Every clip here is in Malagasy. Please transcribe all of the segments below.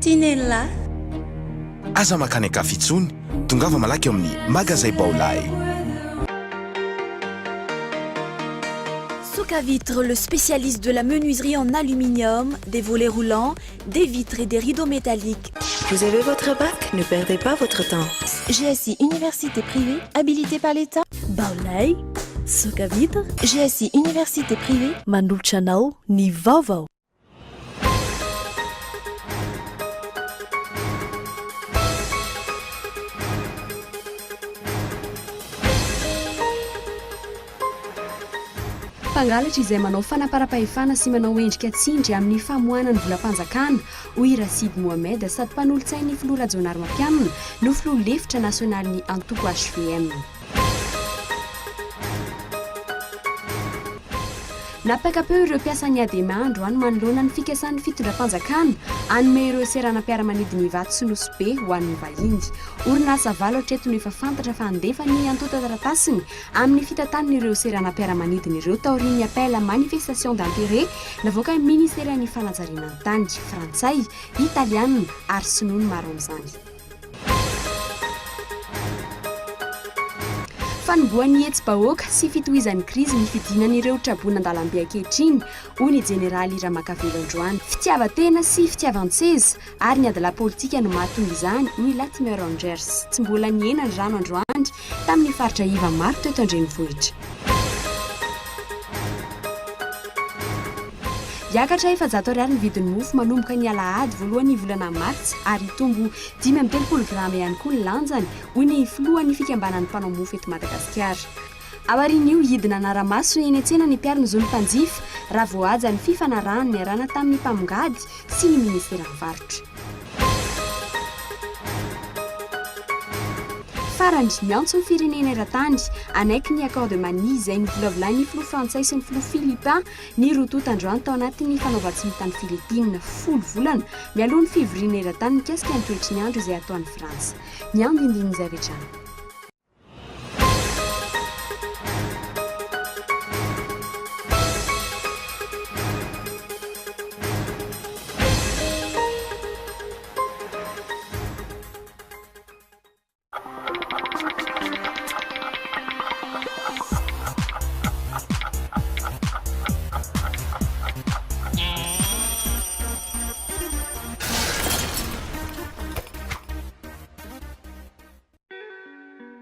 Tinella. Aza makany akafitsony, tongava malaky amin'ny magasin Baolay. Soka Vitre, le spécialiste de la menuiserie en aluminium, des volets roulants, des vitres et des rideaux métalliques. Vous avez votre bac? Ne perdez pas votre temps. GSI Université privée, habilitée par l'État. Baolay, Soka Vitre. GSI Université privée, manolotra anao ny VAOVAO. Mpangalatra izay manao fanaparam-pahefana sy manao endrika tsindry amin'ny famoahana ny volam-panjakana hoy Racide Mohamed sady mpanolotsain'ny filoha rajonary mampiamina no filoha lefitra nasionaly antoko HVM. Napakapeo ireo mpiasan'ny Ademandro any manoloana ny fikasan'ny fitondram-panjakana anome ireo seranam-piaramanidiny vato sy nosy be ho an'ny vahiny. Orinasa valo hatreto efa fantatra fa handefa ny antota taratasiny amin'ny fitantan'ireo seranam-piaramanidiny ireo taorian'ny appel à manifestation d'intérêt navoaka ny ministéran'ny fanajariana ny tany frantsay, italiana ary sinoa ny maro amin'izany. Fanimboan'ny hetsy-bahoaka sy fitohizan'ny krizy ny fidinan'ireo trabonan-dalambe ankehitriny hoy ny jeneraly Ramakavelo Androany. Fitiavan-tena sy fitiavan-tseza ary ny adala politika no mahatonga izany hoy Latimer Rangers. Tsy mbola niena ny rano Androany tamin'ny faritra iva maro teto an-drenivohitra. Yakatra efa-jato ariary ny vidin'ny mofo manomboka ny alahady voalohan'ny volana martsa ary tombo 5.30 grama ihany koa ny lanjany hoy ny filohan'ny fikambanan'ny mpanao mofo eto Madagasikara. Aorian'io hidina anaramaso eny an-tsena ny mpiaro ny zony mpanjifa raha voahaja ny fifanarahany ny arana tamin'ny mpamongady sy ny ministeran'ny varotra. Farany miantso ny firenena eran-tany anaiky ny accord de Manille izay novolavolan'ny filoha frantsay sy ny filoha philippin ny rototo androany tao anatin'ny fanaovan-tsimotany Filipina 10 volana mialoha ny fevrier eran-tany mikasika ny toetry ny andro izay ataon'ny Frantsa. Ny andindin'ny zavetrany.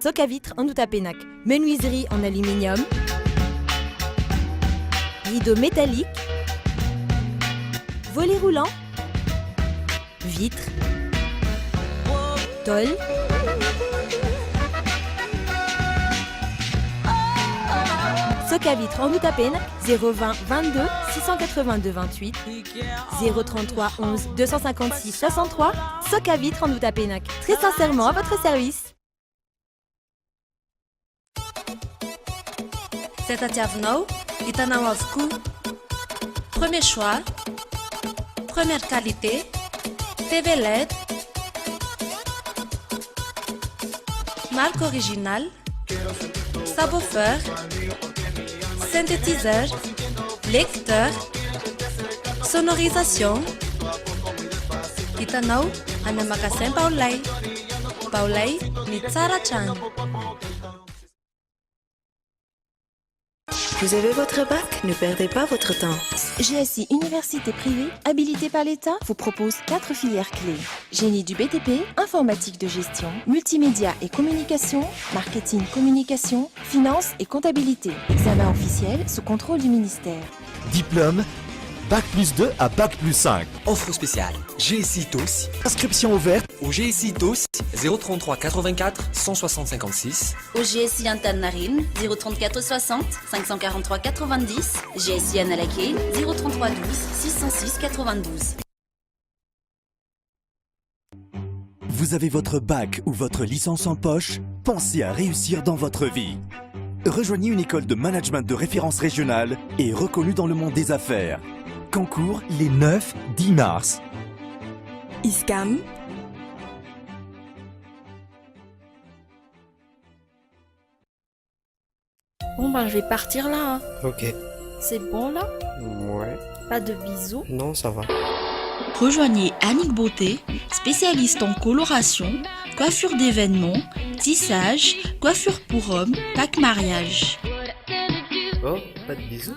Soka Vitre en Outapenac, menuiserie en aluminium, rideaux métalliques, volets roulants, vitres, tôle, Soka Vitre en Outapenac, 020 22 682 28, 033 11 256 63, Soka Vitre en Outapenac. Très sincèrement à votre service. C'est à Tiavenau, Itanao avokoa. Premier choix, première qualité, TV LED, marque originale, subwoofer, synthétiseur, lecteur, sonorisation. Itanao any amin'ny magasin Baolay. Baolay ny tsara hatrany. Vous avez votre bac? Ne perdez pas votre temps. GSI Université privée, habilitée par l'État, vous propose 4 filières clés. Génie du BTP, informatique de gestion, multimédia et communication, marketing communication, finance et comptabilité. Examen officiel sous contrôle du ministère. Diplôme, Bac plus 2 à Bac plus 5. Offre spéciale, GSI TOS. Inscription ouverte Au GSI TOS, 033 84 160 56. Au GSI Antananarivo, 034 60 543 90. GSI Analake, 033 12 606 92. Vous avez votre bac ou votre licence en poche? Pensez à réussir dans votre vie. Rejoignez une école de management de référence régionale et reconnue dans le monde des affaires. Concours les 9-10 mars. ISCAM. Bon ben je vais partir là. Ok. C'est bon là? Ouais. Pas de bisous? Non, ça va. Rejoignez Annick Beauté, spécialiste en coloration, coiffure d'événements, tissage, coiffure pour hommes, pack mariage. Oh, pas de bisous?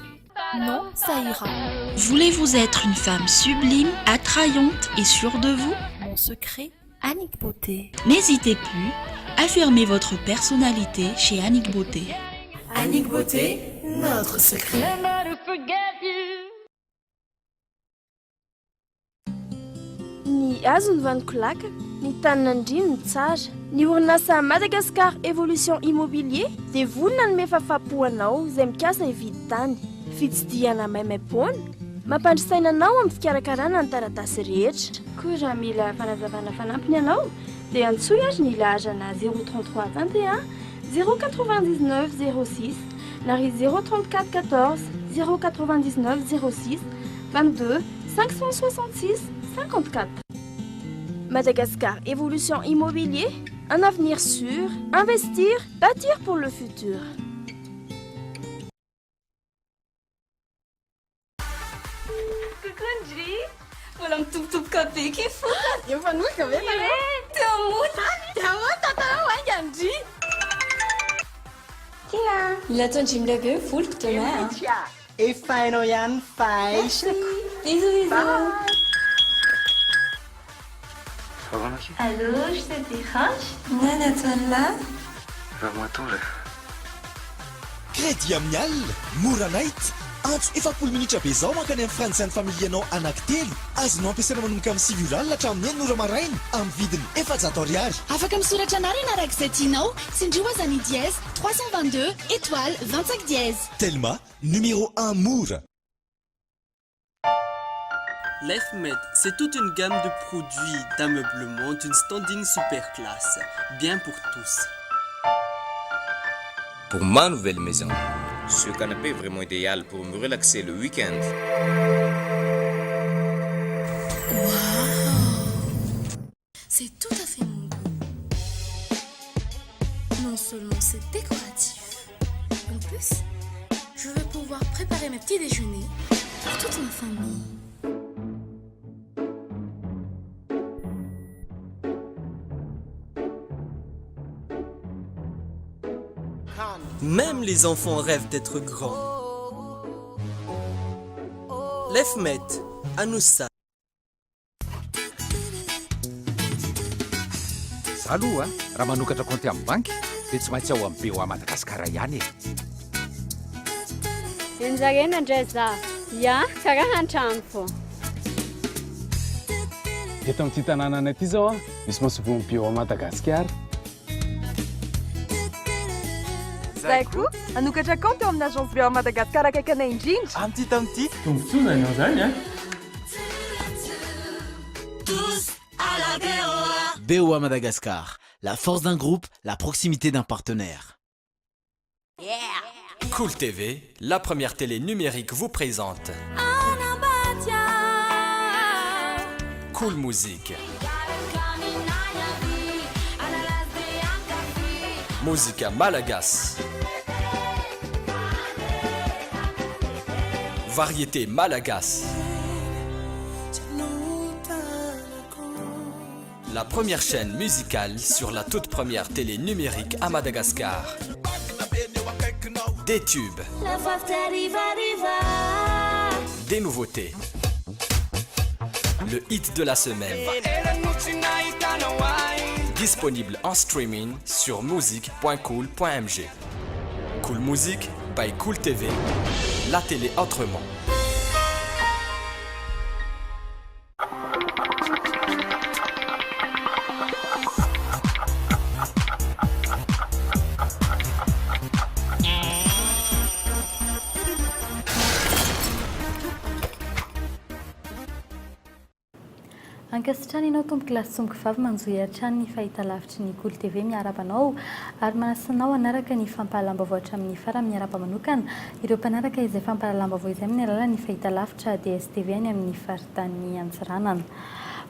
Non, ça ira. Voulez-vous être une femme sublime, attrayante et sûre de vous? Mon secret, Annick Beauté. N'hésitez plus, affirmez votre personnalité chez Annick Beauté. Annick Beauté, notre secret. Ny azo ny vanikolaka, ny taninandrino ny tsara. Ny orinasa Madagascar Evolution Immobilier dia vonona ny mefafapoanao izay mikasa hividy tany. Fitsidiana maimaimpoana, mampandrisaina anao amin'ny fikarakarana ny taratasy rehetra. Koa raha mila fanazavana fanampiny ianao dia antsoy azy ny lahazana 033 21 099 06 na ry 034 14 099 06 22 566 54. Madagascar Évolution Immobilier, un avenir sûr, investir, bâtir pour le futur. Coucou Angie, voilà mitovitovy kabe ke fo. Efa noka ve tao Angie. Kina, ilato Angie mileve ny volo demain. Efa hainao ihany fashion. Bisous. Ça va, Maki? Allô, je te dérange? Non, attends là. Va-moi tondra. Crédit amial, mora night. Antso efapolo minitra be zao mankany amin'ny frantsy ny familianao anankitelo. Azonao ampiasaina manomboka amin'ny siviolal hatramin'ny enina ora maraina amin'ny vidiny 400 ariary. Afaka misoratra anarana arak'izay tianao. Tsindrio aza ny dièse 322 étoile 25 dièse. Telma, numéro 1 mora. L'EFMED, c'est toute une gamme de produits d'ameublement d'une standing super classe, bien pour tous. Pour ma nouvelle maison, ce canapé est vraiment idéal pour me relaxer le week-end. Waouh! C'est tout à fait mon goût. Non seulement c'est décoratif, en plus, je vais pouvoir préparer mes petits déjeuners pour toute ma famille. Même les enfants rêvent d'être grands. L'EFMED, à nous ça. Aloha raha manokatra compte amin'ny banky dia tsy maintsy ao amin'ny VAOVAO Madagasikara ihany e. Enjarena indray za. Ya, karaha an-trano fô. Eto amin'ity tanàna ity zao misy masovoa amin'ny VAOVAO Madagasikara. Zay koa anokatra compte eo amin'ny agence VAOVAO Madagasikara akaikana indrindra. Amin'ity tamin'ity tombontsoa ianao zany a. VAOVAO Madagascar, la force d'un groupe, la proximité d'un partenaire. KOLO TV, la première télé numérique vous présente Cool Musique. Musica Malagas. Variété Malagas. La première chaîne musicale sur la toute première télé numérique à Madagascar. Des tubes. Des nouveautés. Le hit de la semaine. Disponible en streaming sur musique.cool.mg. Cool Musique by KOLO TV. La télé autrement. Ankasitrany ianao tomboky lasomboky vavy manjohy hatrany ny fahitalavitry ny KOLO TV miarabanao ary manasanao anaraka ny fampahalamba-vao hatramin'ny farany miaraba-manokana ireo mpanaraka izay fampahalamba-vao izay amin'ny alalan'ny fahitalavitra DSTV any amin'ny faritany Antsiranana.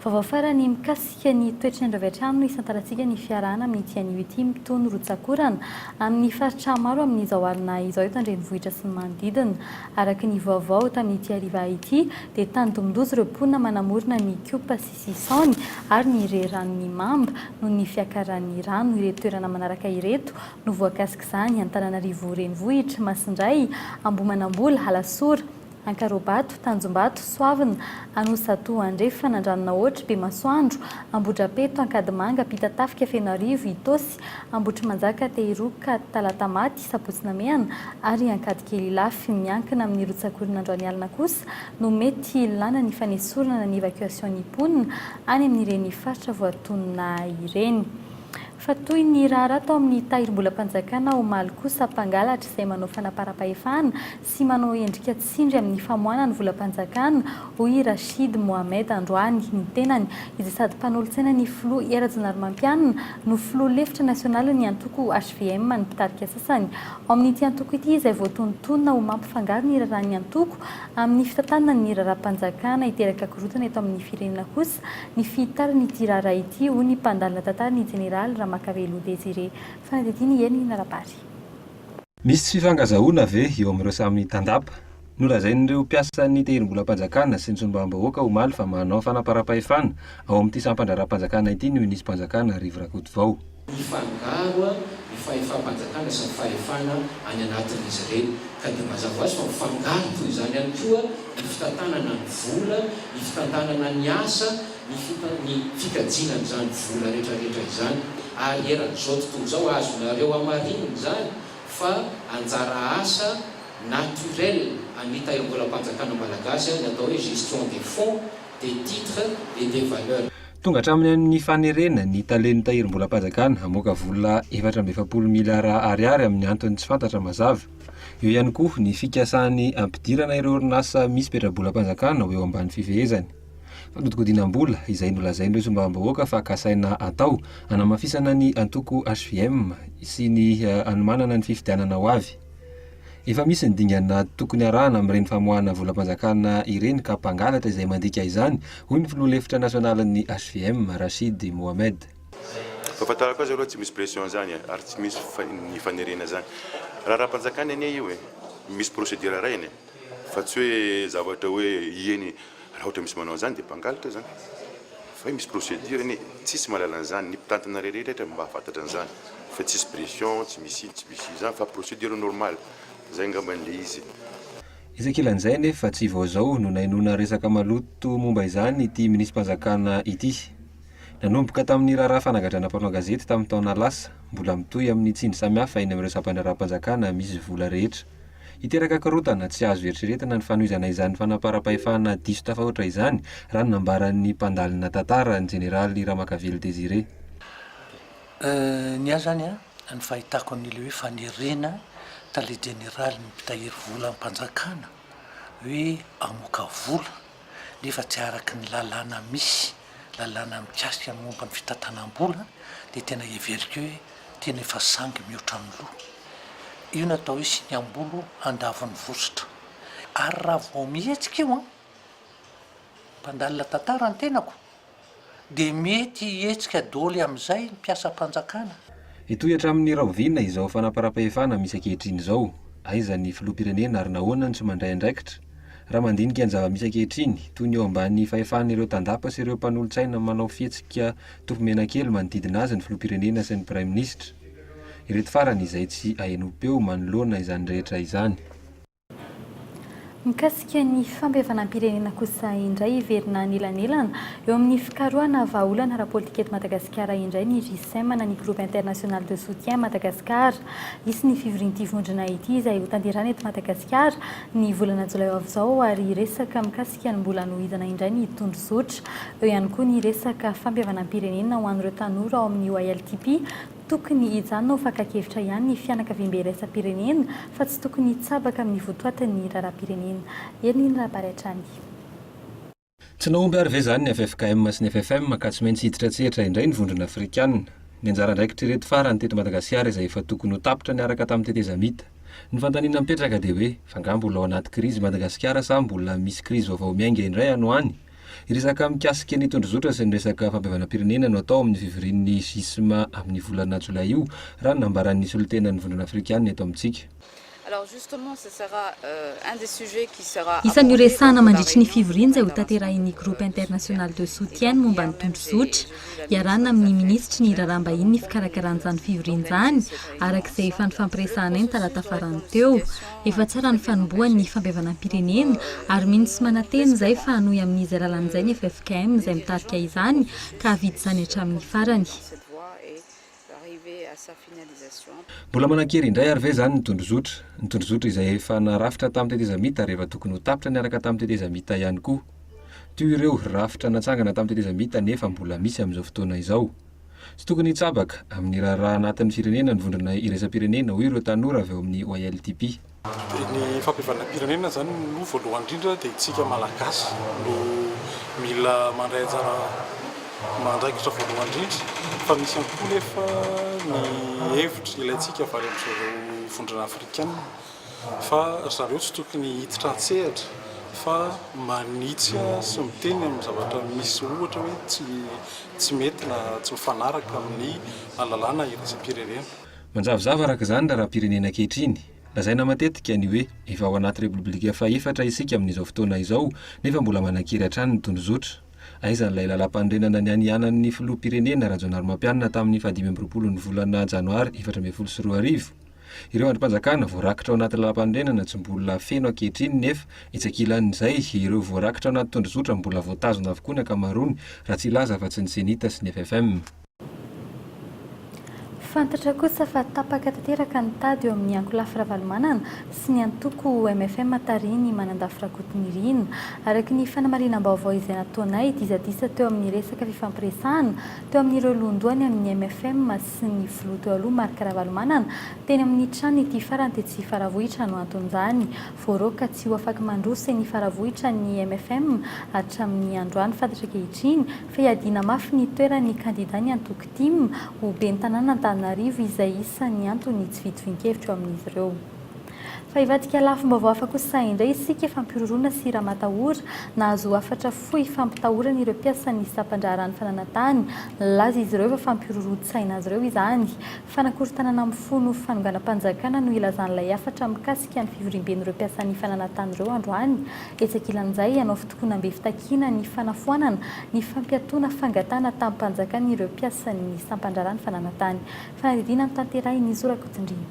Vaovao farany mikasika ny toetr'andro avy hatrany no isantarantsika ny fiarahana amin'ny tian'io ity mitony rotsakorana amin'ny faritra maro amin'izao alina izao eto an-drenivohitra sy ny manodidina. Araka ny vaovao tamin'ity hariva ity dia tany domondosy ireo mponina manamorona ny kopa sy sisaony ary ny reran'ny mamba noho ny fiakaran'ny rano ireto toerana manaraka ireto no voakasika izany Antananarivo renivohitra, Masindray, Ambohimanambola, Halasora, Ankarobato, Tanjombato, Soavina, Anosato, Andrefana, Andranona Be Masoandro, Ambodrapeto, Ankadimanga, Pitatafika, Fenarivo, Itosy, Ambotrimanjaka, Tehiroka, Talatamaty, Sabotsinameana ary Ankadikely Lafy miankina amin'ny rotsakorana androany alina kosa no mety ilana ny fanesorana ny evacuation-ny mponina any amin'ireny faritra voatonona ireny. Fa toy ny raharaha tao amin'ny tahirim-bolam-panjakana omaly kosa mpangalatra izay manao fanaparam-pahefana sy manao endrika tsindry amin'ny famoahana ny volam-panjakana hoy Rashid Mohamed androany ny tenany izay sady mpanolo-tsaina ny filoha Erajanaromampianina no filoha lefitra nasionaly ny antoko HVM ny mpitarika sasany. Ao amin'ity antoko ity izay voatonontonona ho mampifangaro ny raran'ny antoko amin'ny fitantanana ny raharaham-panjakana hiteraka korotana eto amin'ny firenena kosa ny fitarany ity raharaha ity hoy ny mpandalina tantara ny jeneraly Makavelo Désiré fanadetiny eny narabary. Misy fifangazahoana ve eo amin'ireo samy tandapa? Nolazain'ireo mpiasa ny tehirim-bolam-panjakana sy ny tsombavam-bahoaka omaly fa manao fanaparam-pahefana ao amin'ity sampandra-panjakana ity ny minisy mpanjakana Rivo Rakotovao. Mifangaro ny fahefam-panjakana sy ny fahefana any anatin'izy ireny ka dia mazava ho azy fa mifangaro toy izany ihany koa ny fitantanana ny vola, ny fitantanana ny asa, ny fikajiana izany vola rehetrarehetra izany. Ary eran'izao tontolo izao azonareo hamarinina izany fa anjara asa naturel any tahirim-bolam-panjakana malagasy ny atao hoe gestion des fonds, des titres et des valeurs. Tonga hatramin'ny amin'ny fanerena ny talen'ny tahirim-bolam-panjakana hamoaka vola 470 miliara ariary amin'ny antony tsy fantatra mazava. Eo ihany koa ny fikasany ampidirana ireo orinasa misy petra-bolam-panjakana eo ambany fifehezany. Fanodinam-bola izay nolazain'ireo tsombavam-bahoaka fa kasaina atao hanamafisana ny antoko HVM sy ny anomanana ny fifidianana ho avy. Efa misy ny dingana tokony arahana amin'ireny famoahana volam-panjakana ireny ka mpangalatra izay mandika izany hoy ny filoha lefitra nasionalin'ny HVM Rashid Mohamed. Fahafantarako azy aloha tsy misy pression zany ary tsy misy ny fanerena zany. Raharaham-panjakana anie io misy procédure raha eny fa tsy hoe zavatra hoe ieny raha ohatra misy manao zany dia mpangalatra zany. Fa misy procédure eny tsisy mahalala an'izany ny mpitantana rehetra mba hafantatra an'izany fa tsisy pression, tsy misy zany fa procédure normale. Zay ngamban'le izy. Isan-kelan'izay nefa tsy vao zao no nainona resaka maloto momba izany ity minisy mpanjakana ity. Nanomboka tamin'ny raharaha fanagadrana mpanao gazety tamin'ny taona lasa, mbola mitohy amin'ny tsindry samihafa eny amin'ireo sampandra-panjakana misy vola rehetra. Hiteraka korotana tsy azo eritreretina ny fanohizana izany fanaparam-pahefana diso tafahoatra izany raha ny nambaran'ny mpandalina tantara ny jeneraly Makavelo Désiré. Ny azany ny fahitako an'ilay hoe fanerena tale jeneraly ny mpitahiry vola mpanjakana hoe amoaka vola nefa tsy araka ny lalàna misy lalàna mikasika ny momba ny fitantanam-bola dia tena heverika hoe tena efa sangy mihoatra amin'ny loha. Io natao hoe siniam-bolo andavon'ny vosotra ary raha vao mihetsika io mpandalina tantara ny tenako dia mety hihetsika dôly amin'izay ny mpiasa mpanjakana. Itoy hatramin'ny rahoviana izao fanaparam-pahefana misy ankehitriny izao, aiza ny filoham-pirenena ary nahoana ny tsy mandray andraikitra. Raha mandinika ny zava-misy ankehitriny toy ny eo ambany fahefan'ireo tandapa sy ireo mpanolo-tsaina manao fihetsika tompom-menakely manodidina azy ny filoham-pirenena sy ny prime ministre. Ireto farany izay tsy ahenom-peo manoloana izany rehetra izany. Mikasika ny fampihafanam-pirenena kosa indray verina nelanelana eo amin'ny fikarohana vahaolana ara-politika eto Madagasikara indray ny GISM na ny groupe international de soutien Madagasikara. Isy ny fivorian'ity vondrona ity izay ho tanterana eto Madagasikara ny volana jolay avy izao ary resaka mikasika ny mbola nohidana indray ny tondrozotra. Eo ihany koa ny resaka fampihafanam-pirenena ho an'ireo tanora ao amin'ny OILTP. Tokony hijanona ho fakakevitra ihany ny fianakaviam-be raisam-pirenena fa tsy tokony hitsabaka amin'ny votoatin'ny raharaham-pirenena. Eny ny rahabary hatrany. Tsy naomby ary ve zany ny FFKM sy ny FFM ka tsy maintsy hiditra tsetra indray ny vondrona afrikanina. Ny anjara andraikitra ireto farany teto Madagasikara izay efa tokony ho tapitra niaraka tamin'ny tetezamita. Ny fantaniana mipetraka dia hoe fanga mbola ao anaty krizy Madagasikara sa mbola misy krizy vaovao miainga indray anoany. Iresaka mikasika ny tondrozotra sy ny resaka fampiavanam-pirenena no atao amin'ny fivorian'ny zisma amin'ny volana jolay io raha nambaran'ny solitenan'ny vondrona afrikanina eto amintsika. Isan'ny resahana mandritry ny fivoriana izay ho tanterahin'ny groupe international de soutien momba ny tondrozotra iarahana amin'ny minisitry ny raharaham-bahiny ny fikarakaran'izany fivoriana izany arak'izay efa nifampiresahana eny talata farany teo. Efa tsara ny fanombohan'ny fampiavanam-pirenena ary mino sy manantena izay fa hanohy amin'izay lalan'izay ny FFKM izay mitarika izany ka havidy izany hatramin'ny farany. Mbola manan-kery indray ary ve zany ny tondrozotra. Ny tondrozotra izay efa narafitra tamin'ny tetezamita rehefa tokony ho tapitra niaraka tamin'ny tetezamita ihany koa. Teo ireo rafitra natsangana tamin'ny tetezamita nefa mbola misy amin'izao fotoana izao. Tsy tokony hitsabaka amin'ny raharaha anatin'ny firenena ny vondrona iraisam-pirenena hoy ireo tanora avy eo amin'ny OLTP. Ny fampiavanam-pirenena zany no voalohany indrindra dia itsika malagasy no mila mandray anjara mandraikitra voalohany indrindra fa misy ihany koa nefa ny hevitra ilaintsika avy any amin'izareo vondrona afrikanina fa zareo tsy tokony hiditra an-tsehatra fa manitsy sy miteny amin'ny zavatra misy ohatra hoe tsy mety na tsy mifanaraka amin'ny lalàna iraisam-pirenena. Manjavozavo araka izany raha pirenena ankehitriny. Lazaina matetika ny hoe efa ao anaty repoblika faefatra isika amin'izao fotoana izao nefa mbola manan-kery hatrany ny tondrozotra. Aiza n'ilay lalam-pandrenana ny anianan'ny filoham-pirenena raha Rajaonarimampianina tamin'ny 15 ny volana janoary 2024. Ireo andrim-panjakana voarakitra ao anaty lalam-pandrenana tsy mbola feno ankehitriny nefa itsakilan'izay ireo voarakitra ao anaty tondrozotra mbola voatazona avokoa ny ankamaroany raha tsy ilaza fa tsy ny senita sy ny FFM. Fantatra kosa fa tapaka tanteraka ny tady eo amin'ny ankolafy ravalomanana sy ny antoko MFM tariny manandafy rakoton'irina araky ny fanamarinam-baovao izay nataonay dizadisa teo amin'ny resaka fifampiresahana teo amin'ireo londoany amin'ny MFM sy ny filoha teo aloha marika ravalomanana teny amin'ny trano ity farany dia tsy faravohitra no anton'izany voaroka tsy ho afaky mandrosa ny faravohitra ny MFM hatramin'ny androany fantatra kehitriny fa hiadiana mafy ny toeran'ny kandida ny antoko tim ho ben'ny tanàna Antananarivo izay isan'ny antony tsy vitsy vinkevitra amin'izy ireo. Fa ivadika lafim-baovao hafa kosa indray isika fampiroroana sy raha matahora nahazo afatra fohy fampitahorana ireo mpiasan'ny sampandraharany fananantany laza izy ireo fa fampiroro-tsaina azy ireo izany. Fanakorontanana mifono fanonganam-panjakana no ilazan'ilay afatra mikasika ny fivoriam-ben'ireo mpiasan'ny fananantany ireo androany. Etsakilan'izay hanao fitokonam-be fitakiana ny fanafoanana ny fampiatoana fangatana tamin'ny mpanjakana ireo mpiasan'ny sampandraharany fananantany. Fanadidina amin'ny tanterahin'ny Zorakotondrina.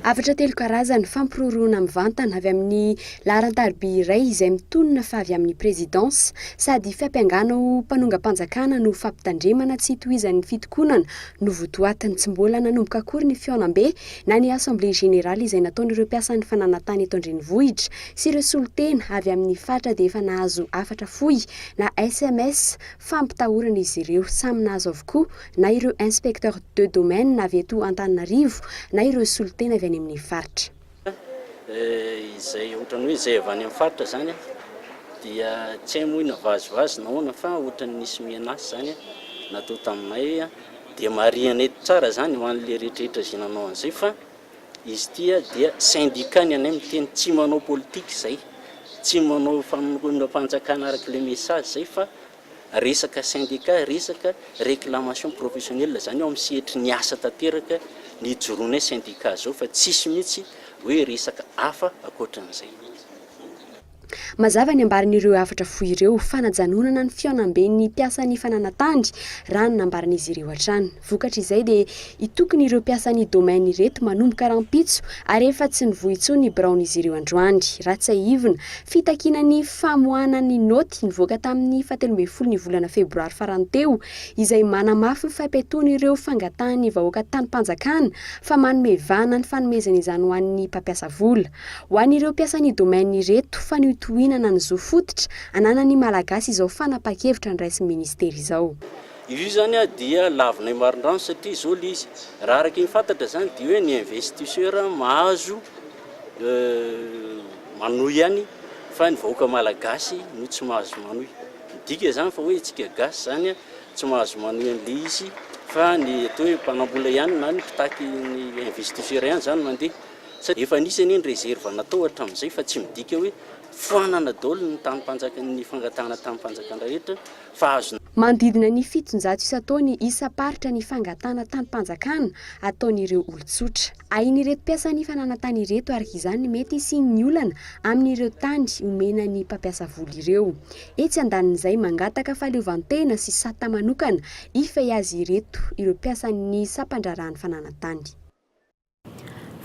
Afatra telo karazany fampiroroana mivantana avy amin'ny laharan-tariby iray izay mitonona fa avy amin'ny présidence sady fampiangana ho mpanonga-panjakana no fampitandremana tsy hitohizan'ny fitokonana no votoatiny tsy mbola nanomboka akory ny fiaonam-be na ny assemblée générale izay nataon'ireo mpiasan'ny fananantany eto Andrenivohitra sy ireo solitena avy amin'ny fatra dia efa nahazo afatra fohy na SMS fampitahorana izy ireo samy nahazo avokoa na ireo inspecteur de domaine na avy eto Antananarivo na ireo solitena avy any amin'ny faritra. Izay ohatrany hoe izay avy any amin'ny faritra zany dia tsy hay moa na vazivazy nahoana fa ohatrany nisy mianasy zany natao taminay dia marihana eto tsara zany ho an'le rehetrarehetra izay nanao an'izay fa izy tia dia syndicat ny anay miteny tsy manao politika izay tsy manao fanonam-panjakana araka le message izay fa resaka syndicat resaka réclamation professionnelle zany ao amin'ny sehetry ny asa tanteraka ny joronay syndicat zao fa tsisy mihitsy hoe resaka hafa akoatran'izay. Mazava ny ambaran'ireo afatra fohy ireo fanajanonana ny fiaonam-ben'ny mpiasan'ny fananantany raha nambaran'izy ireo hatrany. Vokatra izay dia itokony ireo mpiasan'ny domaine ireto manomboka rahampitso ary efa tsy nivohy intsony ny braon'izy ireo androany. Raha tsy ahivina fitakinan'ny famohanan'ny noty nivoaka tamin'ny 17 ny volana febroary farany teo izay manamafy fampetoana ireo fangatahany vahoaka tany-panjakana fa manome vana ny fanomezana izany ho an'ny mpampiasa vola. Ho an'ireo mpiasan'ny domaine ireto tohinana ny zo fototra ananany malagasy izao fanapa-kevitra ny raisin'ny ministera izao. Io zany dia lavinay marindrano satria zao le izy raha araka ny fantatra zany dia hoe ny investisseur mahazo manohy ihany fa ny vahoaka malagasy no tsy mahazo manohy. Midika zany fa hoe itsika gasy zany tsy mahazo manohy an'le izy fa ny atao hoe mpanambola ihany na ny mpitaky ny investisseur ihany zany mandeha. Efa nisy ny réserve natao hatramin'izay fa tsy midika hoe foanana dolo ny tanympanjaka ny fangatahana tanympanjakana rehetra fa azo manodidina ny 700 isa taony isa-paritra ny fangatana tanympanjakana ataon'ireo olon-tsotra. Ain'ireto mpiasa ny fananantany ireto ary izany mety sy ny olana amin'ireo tany omena ny mpampiasa vola ireo. Etsy andanin'izay mangataka fahaleovantena sy sata manokana ifay azy ireto ireo mpiasa ny sampandrarahany fananantany.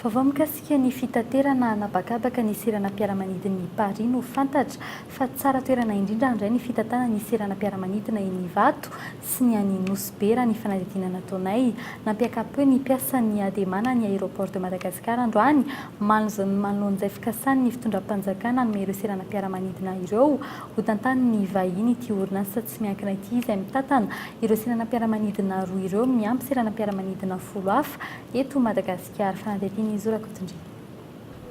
Vaovao mikasika ny fitaterana anabakabaka ny seranam-piaramanidin'ny Paris no fantatra fa tsara toerana indrindra andray ny fitatana ny seranam-piaramanidina iny Vato sy ny any Nosy raha ny fanadidinana nataonay. Nampiakapoe ny mpiasa ny ademana ny aéroport de Madagascar androany manoloan'izay fikasany ny fitondram-panjakana anome ireo seranam-piaramanidina ireo ho tantan'ny vahiny ity orinasa tsy miankina ity izay mitatana ireo seranam-piaramanidina roa ireo miampy seranam-piaramanidina 10 hafa eto Madagasikara. Fanadetiny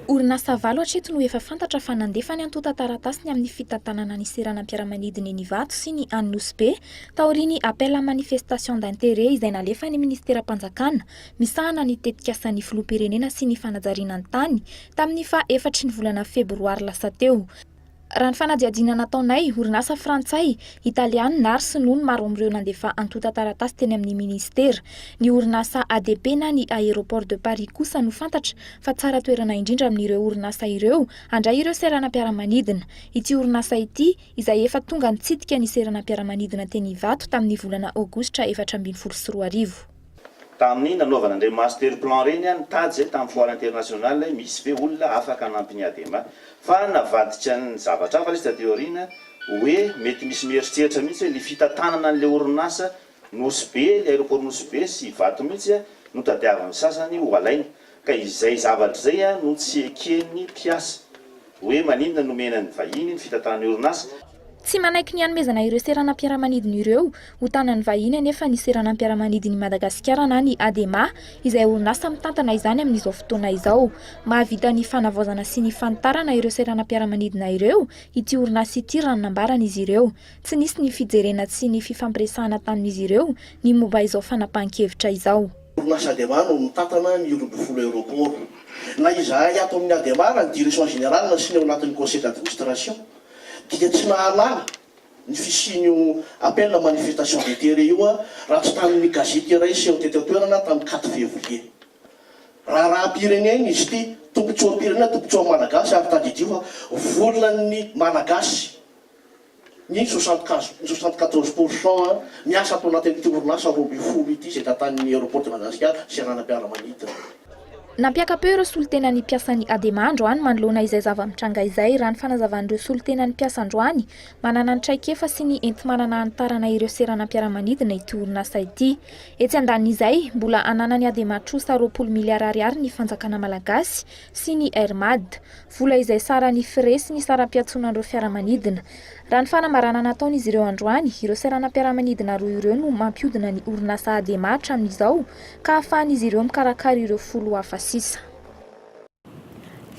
Orinasa valo hatreto no efa fantatra fa nandefa ny antota taratasiny amin'ny fitatanana ny seranam-piaramanidina ny Vato sy ny Nosy taoriny appel à manifestation d'intérêt izay nalefa ny ministera-panjakana misahana ny tetikasan'ny filoham-pirenena sy ny fanajariana tany tamin'ny fa 4 ny volana febroary lasa teo. Raha ny fanadihadiana nataonay orinasa frantsay, italiana ary sinoa maro amin'ireo nandefa antota taratasy teny amin'ny ministera. Ny orinasa ADP na ny aéroport de Paris kosa no fantatra fa tsara toerana indrindra amin'ireo orinasa ireo handray ireo seranam-piaramanidina. Ity orinasa ity izay efa tonga nitsidika ny seranam-piaramanidina teny Vato tamin'ny volana aogositra 2024. Tamin'ny nanaovana an'ireo master plan reny nitady zay tamin'ny foire international misy ve olona afaka hanampy ny adema fa navadika ny zavatra hafa izy tadeo aoriana hoe mety misy mieritreritra mihitsy hoe ny fitatanana an'ilay orinasa Nosy aéroport Nosy sy Vato mihitsy no tadiavan'ny sasany ho alaina ka izay zavatra zay no tsy eken'ny mpiasa hoe maninona nomena ny vahiny ny fitatanana ny orinasa. Tsy manaiky ny hanomezana ireo seranam-piaramanidina ireo ho tanan'ny vahiny anefa ny seranam-piaramanidiny Madagasikara na ny ADEMA izay orinasa mitantana izany amin'izao fotoana izao. Mahavita ny fanavaozana sy ny fanitarana ireo seranam-piaramanidina ireo ity orinasa ity raha nambarana izy ireo. Tsy nisy ny fijerena sy ny fifampiresahana tamin'izy ireo ny momba izao fanapahan-kevitra izao. Orinasa ADEMA no mitantana ny Euro aéroport. Na izahay ato amin'ny ADEMA ny direction générale sy ny ao anatin'ny conseil d'administration dia tsy mahalala ny fisinio appel à manifestation d'intérêt io raha tsy tamin'ny gazety iray seho tety toerana tamin'ny 4 février. Raha-pirenena izy ity tombotsoa-pirenena tombotsoa malagasy ary tadidio fa volan'ny malagasy ny 74% miasa ato anatin'ity orinasa roa ambin'ny folo ity izay tantan'ny aéroport de Madagascar sy seranam-piaramanidina. Nampiakapeo ireo solitenan'ny mpiasan'ny ADEMA androany manoloana izay zava-mitranga izay raha ny fanazavan'ireo solitenan'ny mpiasa androany manana ny traikefa sy ny enti-manana antarana ireo seranam-piaramanidina ity orinasa ity. Etsy andanin'izay mbola ananany ADEMA trosa 20 miliara ariary ny fanjakana malagasy sy ny Hermad, vola izay sara ny frais sy ny saram-piatsonan'ireo fiaramanidina. Raha ny fanamarana nataon'izy ireo androany, ireo seranam-piaramanidina roa ireo no mampiodina ny orinasa ADEMA hatramin'izao ka ahafahan'izy ireo mikarakara ireo 10 hafa sisa.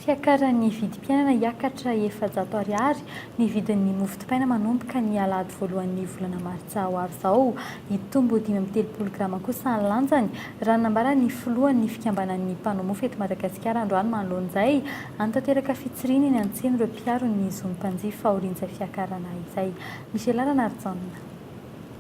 Fiakaran'ny vidim-piainana hiakatra 400 ariary ny vidin'ny mofo dipaina manomboka ny alahady voalohan'ny volana martsa ho avy izao. Hitombo 530 grama kosa ny lanjany raha nambara ny filohan'ny fikambanan'ny mpanao mofo eto Madagasikara androany manoloan'izay anotanteraka fitsirina ny antsena ireo mpiaro-ny zomim-panjifa aorian'izay fiakarana izay. Michel Aranarzanina.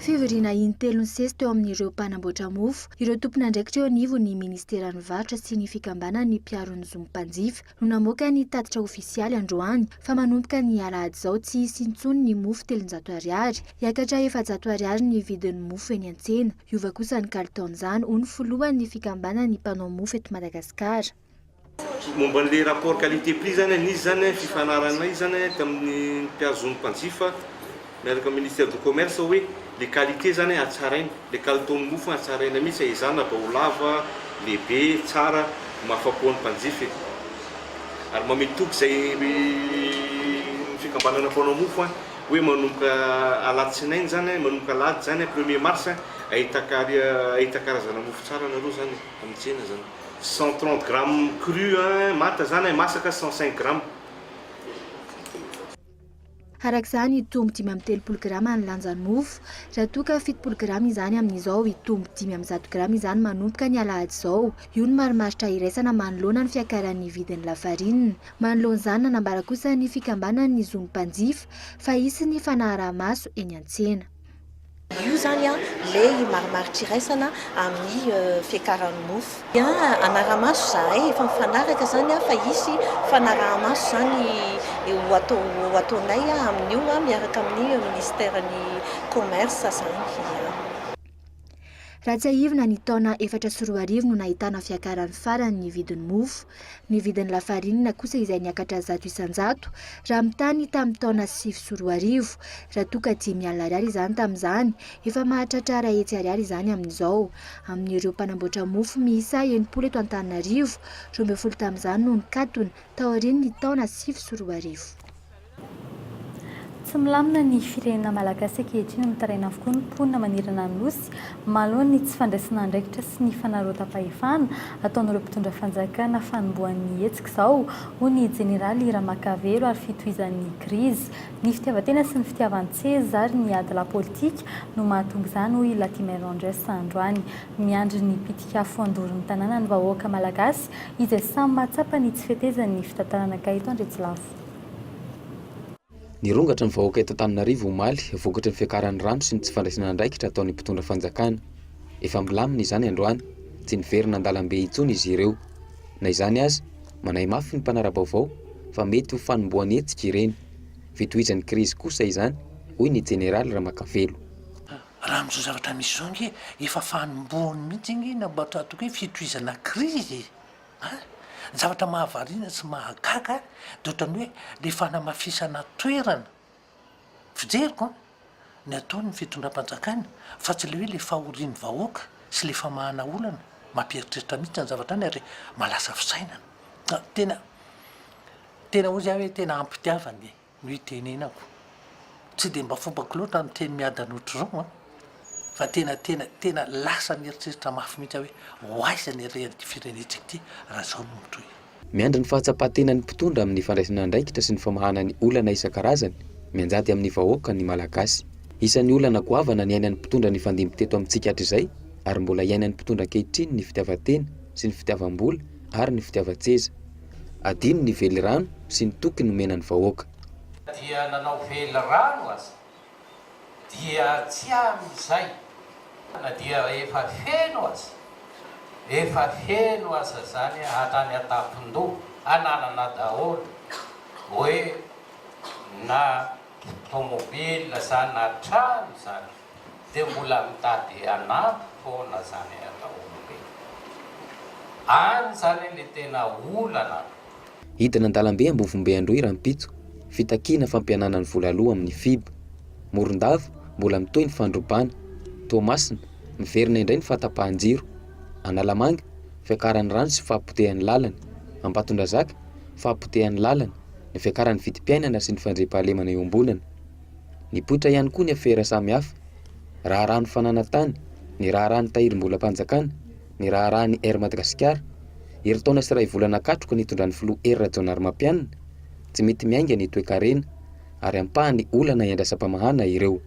Fivirina intelo ny sesy teo amin'ireo mpanamboatra mofo, ireo tompona andraikitra eo anivo ny ministeran'ny varotra sy ny fikambanana ny mpiaro-ny zomim-panjifa no namoaka ny tatitra ofisialy androany fa manomboka ny alahady izao tsy hisy intsony ny mofo 300 ariary, hiakatra 400 ariary ny vidin'ny mofo eny an-tsena. Iova kosa ny kalitaon'izany ho ny folohan'ny fikambanana ny mpanao mofo eto Madagasikara. Momba n'ilay rapport qualité prix zany nisy zany fifanarana izy zany tamin'ny mpiaro zomim-panjifa miaraka amin'ny ministère du commerce hoe les qualités zany atsaraina, le kalitao mofo atsaraina mihitsy izana ba ho lava, lehibe, tsara, mahafapo ny mpanjifa. Ary mametoky zay fikambanana mpanao mofo hoe manomboka alatsinainy zany, manomboka alahady zany 1er mars ahita karazana mofo tsara nareo zany amin'ny tsena zany. 130 grammes cru mata zany masaka 105 grammes. Arak'izany itombo 5 grama ny lanjan'ny mofo. Raha toa ka 7 grama izany amin'izao, itombo 5 grama izany manomboka ny alahady izao. Io ny marimaritra iraisana manoloana ny fiakaran'ny vidin'ny lafarinina. Manoloana izany nanambara kosa ny fikambanan'ny zony mpanjifa fa hisy ny fanaraha-maso eny an-tsena. Io zany le marimaritra iraisana amin'ny fiakaran'ny mofo. Anaramaso zahay efa mifanaraka zany fa hisy fanaraha-maso zany ataonay amin'io miaraka amin'ny ministèren'ny commerce zany. Raha tsy ahivina ny taona 4 no nahitana fiakaran'ny farany ny vidin'ny mofo. Ny vidin'ny lafarinina kosa izay niakatra 100 isan-jato raha mitany tamin'ny taona 5 raha toa ka 10 alina ariary izany tamin'izany, efa mahatratra etsy ariary izany amin'izao. Amin'ireo mpanamboatra mofo miisa 7 eto Antananarivo, 12 tamin'izany no nikatona tao aorian'ny taona 5. Tsy milamina ny firenena malagasy ankehitriny mitaraina avokoa ny mponina manirana ny nosy manoloana ny tsy fandraisana andraikitra sy ny fanarota-pahefana ataon'ireo mpitondra fanjakana fanombohan'ny hetsika izao ho ny jeneraly Ramakavelo ary fitohizan'ny krizy, ny fitiavan-tena sy ny fitiavan-tseza ary ny ady la-politika no mahatonga izany hoy Latimer Andres androany. Miandry ny pitikafo andorin'ny tanàna ny vahoaka malagasy izay samy mahatsapa ny tsy fetezan'ny fitantarana kahito Andretsilavo. Ny rongatra ny vahoaka eto Antananarivo omaly vokatry ny fiakaran'ny rano sy ny tsy fandraisana andraikitra ataon'ny mpitondra fanjakana. Efa milamina izany androany, tsy niverina an-dalambe intsony izy ireo. Na izany azy, manahy mafy ny mpanara-baovao fa mety ho fanombohany hetsika ireny. Fitohizan'ny krizy kosa izany, hoy ny jeneraly Ramakavelo. Raha amin'izao zavatra misy izao nge efa fanombohany mihitsy nge nambatra tokoe fitohizana krizy. Ny zavatra mahavariana sy mahagaga dia ohatrany hoe le fanamafisana toerana fijeriko ny ataony fitondram-panjakana fa tsy le hoe le fahorian'ny vahoaka sy le famahana olana mampieritreritra mihitsy ny zavatra any ary malasa fisainana. Tena ozy aho hoe tena ampitiavany no itenenako. Tsy dia mba fombako loatra amin'ny teny miadan'otr'izao fa tena lasa mieritreritra mafy mihitsy hoe hoaizany rehan'ity firenetsika ity raha zao no motroy. Miandry ny fahatsapatenan'ny mpitondra amin'ny fandraisana andraikitra sy ny famahana ny olana isan-karazany, mianjady amin'ny vahoaka ny malagasy. Isan'ny olana goavana ny ainan'ny mpitondra ny fandimby teto amintsika hatrizay, ary mbola iainan'ny mpitondra ankehitriny ny fitiavan-tena sy ny fitiavam-bola ary ny fitiavan-tseza. Adino ny vely rano sy ny toky nomenan'ny vahoaka. Dia nanao vely rano aza dia tsy amin'izay na dia efa feno aza zany hatrany atapon-doha ananana daholo hoe na tomobila zany na trano zany dia mbola mitady anampy foana zany ataolobe any zany le tena olana. Hidina an-dalambe Ambovombe Androy Rampitso, fitakiana fampianana ny vola aloha amin'ny FIB. Morondava mbola mitohy ny fandrobana. Tomasina miverina indray ny fahatapahan-jiro. Analamanga fiakaran'ny rano sy fahapotehan'ny lalana. Ambatondrazaka fahapotehan'ny lalana, ny fiakaran'ny vidim-piainana sy ny fandriam-pahalemana eo ambonana. Ny poitra ihany koa ny afera samihafa. Raharahany fananantany, ny raharahany tahirim-bolam-panjakana, ny raharahany Air Madagasikara. Herintaona sy iray volana katroka nitondran'ny filoha Air Mapianina, tsy mety miainga ny toe-karena ary ampahany olana iandrasam-pamahana ireo.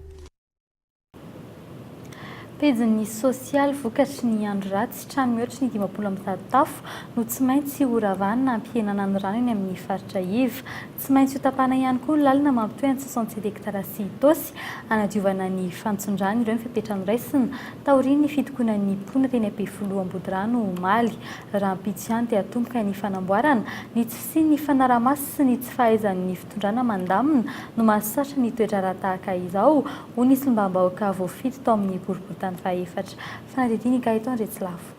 Pejin'ny sosialy vokatry ny andro ratsy trano mihoatra ny 500 tafo no tsy maintsy horavanina ampihenana ny rano eny amin'ny faritra Iva. Tsy maintsy ho tapana ihany koa ny lalina mampitohy ny 67 hektara sy tosy anadiovana ny fantsondrany ireo mifipetrano raisina taorian'ny fitokonan'ny mponina teny Ampefiloha Ambodirano omaly. Raha ampitso ihany dia atomboka ny fanamboarana ny tsy fisian'ny fanaraha-maso sy ny tsy fahaizan'ny fitondrana mandamina no mahasatra ny toetra raha tahaka izao ho nisy lombam-bahoaka voafito tao amin'ny boriboritany fahaefatra. Fanadidiny kahito Andretsilavo.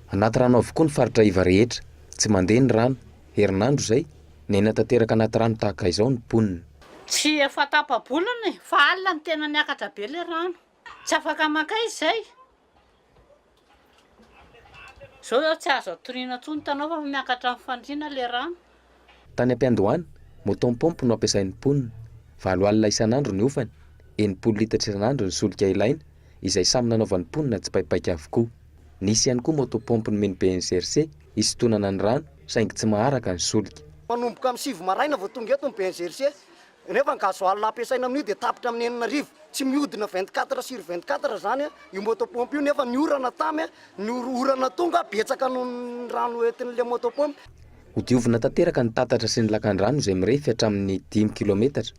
Anaty rano avokoa ny faritra Iva rehetra, tsy mandeha ny rano. Herinandro izay nena tanteraka anaty rano tahaka izao ny mponina. Tsy efa tapa-bolana fa alina ny tena niakatra be le rano. Tsy afaka makay izay. Zao tsy azo atoriana tsony tanao fa miakatra amin'ny fandriana le rano. Tany Ampiandohana, motom-pompo no ampiasain'ny mponina. 7 alina isan'andro ny ofany, 7 litatra isan'andro ny solika ilaina, izay samy nanaovan'ny mponina tsy paipaika avokoa. Nisy ihany koa motopompo nomeny BNCRC isotonana ny rano saingy tsy maharaka ny solika. Manomboka amin'ny 7 maraina vao tonga eto ny BNGRC nefa ny gasoil ampiasaina amin'io dia tapitra amin'ny 9 arivo tsy mihodina 24 sur 24 zany io motopompe io nefa ny orana tamy ny orana tonga betsaka noho ny rano entin'le motopompe. Hodiovina tanteraka ny tatatra sy ny lakan-drano izay mirefy hatramin'ny 10 kilometatra.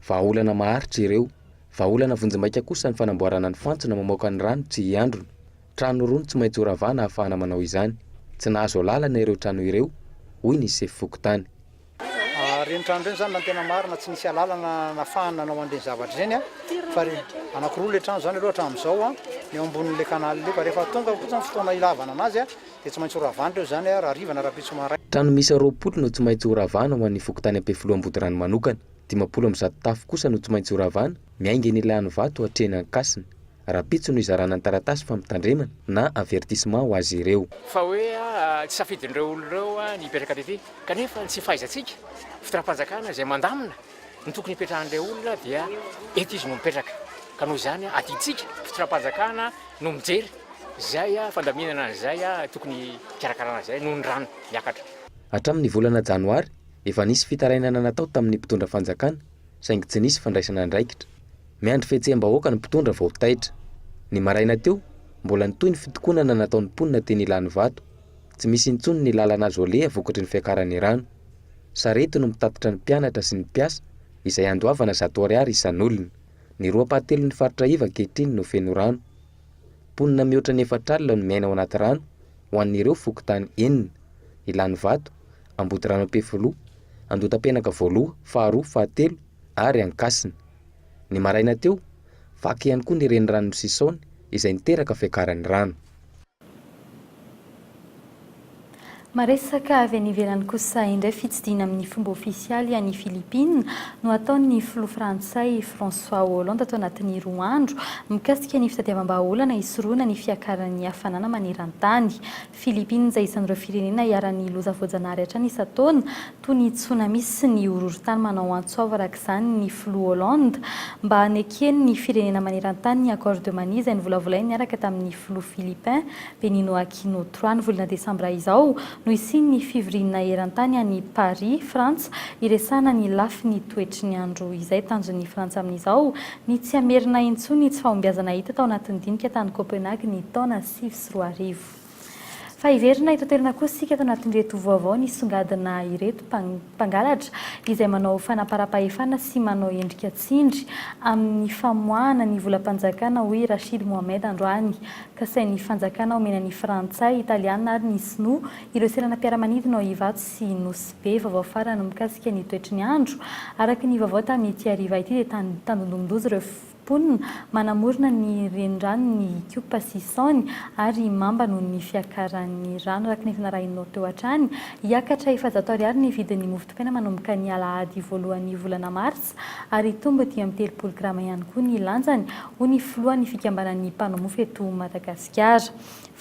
Vahaolana maharitra ireo. Vahaolana vonjimbaika kosa ny fanamboarana ny fantsona mamoaka ny rano tsy hiandrona. Trano roa tsy maintsy horavana ahafahana manao izany. Tsy nahazo lalana ireo trano ireo, hoy ny sefy fokotany. Reny trano reny zany na tena marina tsy nisy alalana nafahana nanao an'ireny zavatra ireny fa anankiroa le trano zany aloha hatramin'izao ny eo ambonin'le kanaly le fa rehefa tonga kosa ny fotoana ilavana anazy dia tsy maintsy horavana ireo zany raha rivana raha pitso maray. Trano misy 20 no tsy maintsy horavana ho an'ny fokotany Ampefiloam-Bodirano manokana. 50 tafo kosa no tsy maintsy horavana miainga ny lany vato hatreny ankasina. Raha pitso no izarana ny taratasy famitandremana na avertissement ho azy ireo. Fa hoe tsy safidin'ireo olon'ireo ny hipetraka tety kanefa tsy fahaizantsika fitondram-panjakana izay mandamina ny tokony hipetrahan'ilay olona dia eto izy no mipetraka ka noho izany aditsika fitondram-panjakana no mijery zay fandaminana an'izay tokony karakarana zay noho ny rano miakatra. Hatramin'ny volana janoary efa nisy fitarainana natao tamin'ny mpitondra fanjakana saingy tsy nisy fandraisana andraikitra. Miandry fihetseham-bahoaka ny mpitondra vao taitra. Ny maraina teo mbola nitoy ny fitokonana nataon'ny mponina teny ilany vato. Tsy misy intsony ny lalana azo aleha vokatry ny fiakarany rano. Sarety no mitatitra ny mpianatra sy ny mpiasa izay andoavana 100 ariary isan'olona. Ny 2/4 ny faritra iva ankehitriny no feno rano. Mponina mihoatra ny 4 alina no miaina ao anaty rano ho an'ireo fokotany 9 ilany vato, Ambodirano Ampefiloha, Andotam-penaka voaloha, faharoa, fahatelo ary Ankasina. Ny maraina teo vaky ihany koa ny renirano Sisaony izay niteraka fiakaran'ny rano. Maresaka avy any ivelany kosa indray fitsidina amin'ny fomba ofisialy any Filipina no ataon'ny filoha frantsay François Hollande atao anatin'ny 2 andro mikasika ny fitadiavam-bahaolana hisoroana ny fiakaran'ny hafanana maneran-tany. Filipina izay isan'ireo firenena iaran'ny loza voajanahary hatrany isan-taona toy ny tsunami sy ny horohorontany manao antsoava araka izany ny filoha Hollande mba hanekeny ny firenena maneran-tany ny accord de Manille izay novolavolainy niaraka tamin'ny filoha Philippin Benigno Aquino III ny volana Desambra izao no isin'ny fivoriana eran-tany any Paris, Frantsa, iresana ny lafy ny toetry ny andro izay tanjon'ny Frantsa amin'izao ny tsy amerina intsony tsy fahombiazana hita tao anatin'ny dinika tany Copenhague ny taona 2004. Fa iverina ito toerana kosa sika tao anatin'ireto vaovao ny songadina ireto mpangalatra izay manao fanaparam-pahefana sy manao endrika tsindry amin'ny famoahana ny volam-panjakana hoy Rachid Mohamed androany. Kasain'ny fanjakana omenan'ny frantsay, italiana ary ny sinoa ireo seranam-piaramanidina ao Ivato sy Nosy Be vaovao farany mikasika ny toetry ny andro araka ny vaovao tamin'ity ariva ity dia tandondomindozy ireo mponina manamorona ny renirano ny Kiopa sy Saony ary mamba noho ny fiakaran'ny rano araka ny finarahinao teo hatrany hiakatra 700 ariary ny vidin'ny mofo dipaina manomboka ny alahady voalohan'ny volana Marsa ary tombo dia amin'ny 30 grama ihany koa ny lanjany ho ny filohan'ny fikambanan'ny mpanao mofo eto Madagasikara.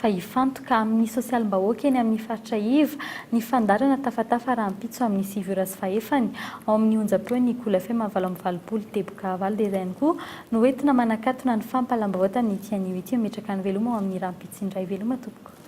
Fa hifantoka amin'ny sosialim-bahoaka eny amin'ny faritra iva ny fandarana tafatafa rahampitso amin'ny 7:05 ao amin'ny onjam-peo ny Kola FM 7:20 teboka avaly dia izay ihany koa no entina manakatona ny fampalam-bahoaka amin'ny tian'io ity metraka ny veloma ao amin'ny rahampitso indray veloma tompoko.